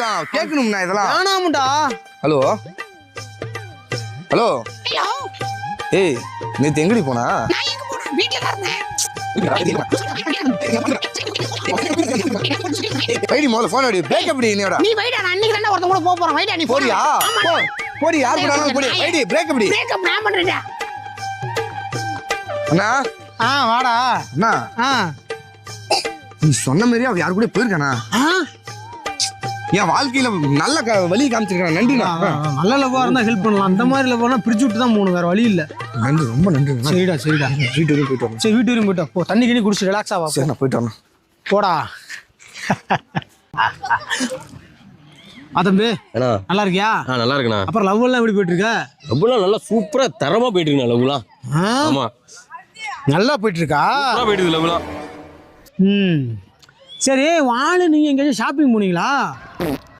கேட்கணும்ண்ணா இதெல்லாம். வேணாமுடா. Hello hello ஏய் நேத்து எங்கடி போனா? வைடி முதல்ல போன் அடி. பிரேக் எப்படி நீடா? நீ வைடா, நான் அன்னைக்கு தான ஒருத்தன் கூட போறேன். வைடா நீ போறியா? போடி யார் கூடனாலும் போடி. வைடி பிரேக் எப்படி? பிரேக் அப் நான் பண்றேன்டா. அண்ணா வாடா அண்ணா. நீ சொன்ன மாதிரியே அவ யாரு கூட போயிருக்கானா? என் வாழ்க்கையில நல்ல வழி காமிச்சிருக்கான். நன்றிண்ணா. நல்ல லவ்வா இருந்தா ஹெல்ப் பண்ணலாம். அந்த மாதிரி லவ்வானா பிரிச்சு விட்டு தான் போகணும், வேற வழி இல்ல. நன்றி, ரொம்ப நன்றி. சரிடா வீட்டு வரைக்கும் போயிட்டு வரணும். சரி வீட்டு வரைக்கும் போயிட்டா போ. தண்ணி கிணி குடிச்சு ரிலாக்ஸ் ஆவா. சரி நான் போயிட்டு வரணும். போடா. தம்பி நல்லா இருக்கியா? நல்லா இருக்குண்ணா. அப்புறம் லவ் எல்லாம் எப்படி போயிட்டு இருக்க? லவ்லாம் நல்லா சூப்பரா தரமா போயிட்டு இருக்குண்ணா. லவ்லாம் ஆமா நல்லா போயிட்டு இருக்கா? போயிட்டு இருக்கு லவ்லாம். சரி வாழ நீங்க எங்கேயாச்சும் ஷாப்பிங் போனீங்களா?